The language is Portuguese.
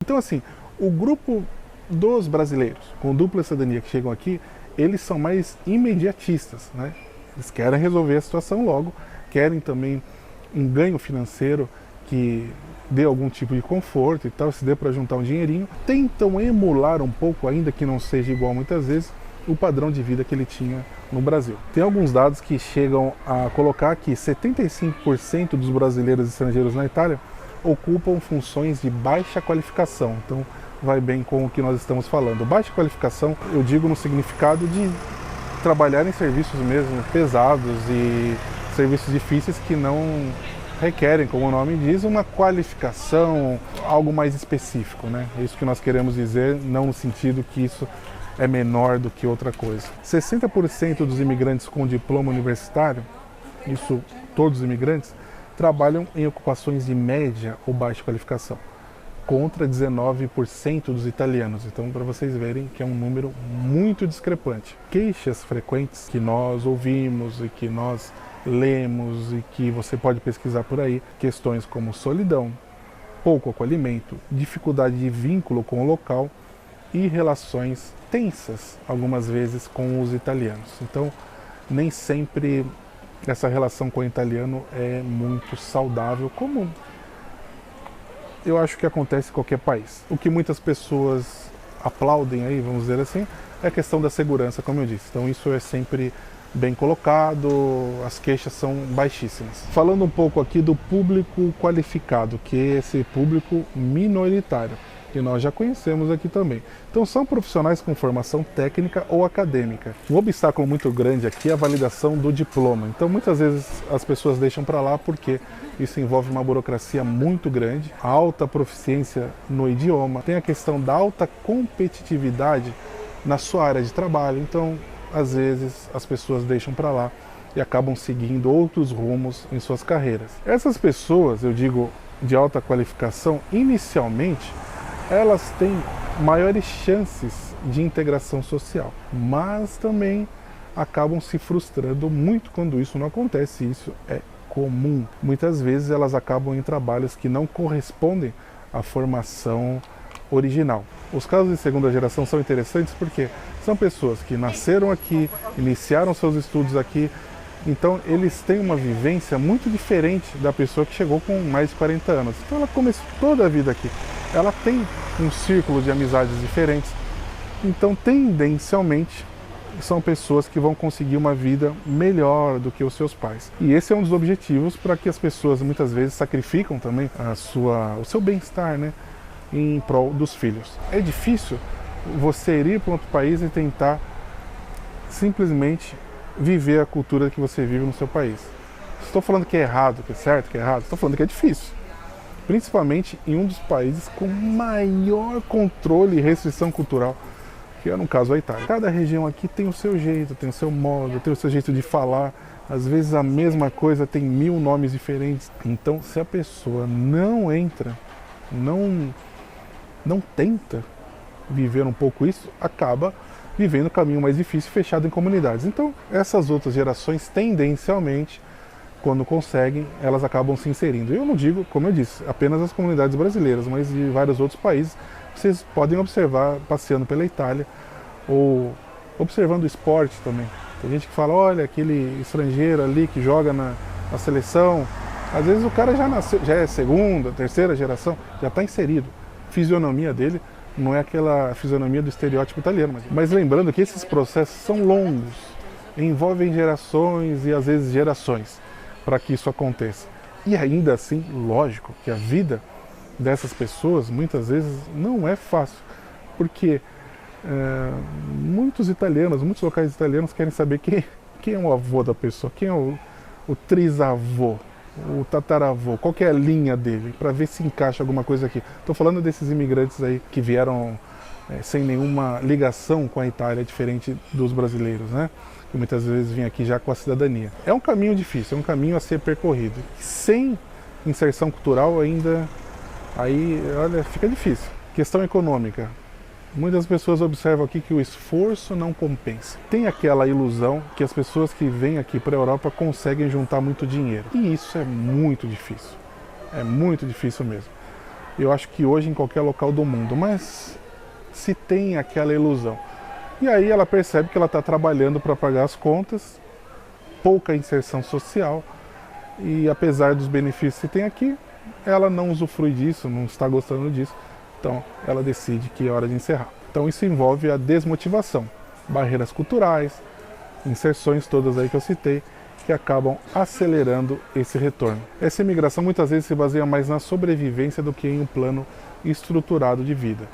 Então, assim, o grupo dos brasileiros com dupla cidadania que chegam aqui, eles são mais imediatistas, né? Eles querem resolver a situação logo, querem também um ganho financeiro que dê algum tipo de conforto e tal, se dê para juntar um dinheirinho. Tentam emular um pouco, ainda que não seja igual muitas vezes, o padrão de vida que ele tinha no Brasil. Tem alguns dados que chegam a colocar que 75% dos brasileiros e estrangeiros na Itália ocupam funções de baixa qualificação. Então, vai bem com o que nós estamos falando. Baixa qualificação, eu digo no significado de trabalhar em serviços mesmo pesados e serviços difíceis que não requerem, como o nome diz, uma qualificação, algo mais específico, né? É isso que nós queremos dizer, não no sentido que isso é menor do que outra coisa. 60% dos imigrantes com diploma universitário, isso todos os imigrantes, trabalham em ocupações de média ou baixa qualificação, contra 19% dos italianos. Então, para vocês verem que é um número muito discrepante. Queixas frequentes que nós ouvimos e que nós lemos e que você pode pesquisar por aí, questões como solidão, pouco acolhimento, dificuldade de vínculo com o local e relações tensas, algumas vezes, com os italianos. Então, nem sempre essa relação com o italiano é muito saudável, como eu acho que acontece em qualquer país. O que muitas pessoas aplaudem aí, vamos dizer assim, é a questão da segurança, como eu disse. Então isso é sempre bem colocado, as queixas são baixíssimas. Falando um pouco aqui do público qualificado, que é esse público minoritário, que nós já conhecemos aqui também. Então são profissionais com formação técnica ou acadêmica. Um obstáculo muito grande aqui é a validação do diploma. Então muitas vezes as pessoas deixam para lá porque isso envolve uma burocracia muito grande, a alta proficiência no idioma, tem a questão da alta competitividade na sua área de trabalho. Então às vezes as pessoas deixam para lá e acabam seguindo outros rumos em suas carreiras. Essas pessoas, eu digo de alta qualificação, inicialmente elas têm maiores chances de integração social, mas também acabam se frustrando muito quando isso não acontece. Isso é comum. Muitas vezes elas acabam em trabalhos que não correspondem à formação original. Os casos de segunda geração são interessantes porque são pessoas que nasceram aqui, iniciaram seus estudos aqui, então eles têm uma vivência muito diferente da pessoa que chegou com mais de 40 anos. Então ela começou toda a vida aqui. Ela tem um círculo de amizades diferentes, então tendencialmente são pessoas que vão conseguir uma vida melhor do que os seus pais. E esse é um dos objetivos para que as pessoas muitas vezes sacrificam também o seu bem-estar, né, em prol dos filhos. É difícil você ir para outro país e tentar simplesmente viver a cultura que você vive no seu país. Estou falando que é errado, que é certo, que é errado, estou falando que é difícil. Principalmente em um dos países com maior controle e restrição cultural, que é no caso a Itália. Cada região aqui tem o seu jeito, tem o seu modo, tem o seu jeito de falar. Às vezes a mesma coisa tem 1000 nomes diferentes. Então, se a pessoa não entra, não tenta viver um pouco isso, acaba vivendo o caminho mais difícil, fechado em comunidades. Então, essas outras gerações, tendencialmente, quando conseguem, elas acabam se inserindo. Eu não digo, como eu disse, apenas as comunidades brasileiras, mas de vários outros países. Vocês podem observar passeando pela Itália ou observando o esporte também. Tem gente que fala, olha, aquele estrangeiro ali que joga na seleção. Às vezes o cara já nasceu, já é segunda, terceira geração, já está inserido. A fisionomia dele não é aquela fisionomia do estereótipo italiano. Mas lembrando que esses processos são longos, envolvem gerações e às vezes gerações para que isso aconteça. E ainda assim, lógico que a vida dessas pessoas muitas vezes não é fácil, porque muitos italianos, muitos locais italianos querem saber quem é o avô da pessoa, quem é o trisavô, o tataravô, qual que é a linha dele, para ver se encaixa alguma coisa aqui. Estou falando desses imigrantes aí que vieram sem nenhuma ligação com a Itália, diferente dos brasileiros, né? Que muitas vezes vêm aqui já com a cidadania. É um caminho difícil, é um caminho a ser percorrido. Sem inserção cultural ainda, aí, olha, fica difícil. Questão econômica. Muitas pessoas observam aqui que o esforço não compensa. Tem aquela ilusão que as pessoas que vêm aqui para a Europa conseguem juntar muito dinheiro. E isso é muito difícil. É muito difícil mesmo. eu acho que hoje em qualquer local do mundo, mas se tem aquela ilusão. E aí ela percebe que ela está trabalhando para pagar as contas, pouca inserção social, e apesar dos benefícios que tem aqui, ela não usufrui disso, não está gostando disso, então ela decide que é hora de encerrar. Então isso envolve a desmotivação, barreiras culturais, inserções todas aí que eu citei, que acabam acelerando esse retorno. Essa imigração muitas vezes se baseia mais na sobrevivência do que em um plano estruturado de vida.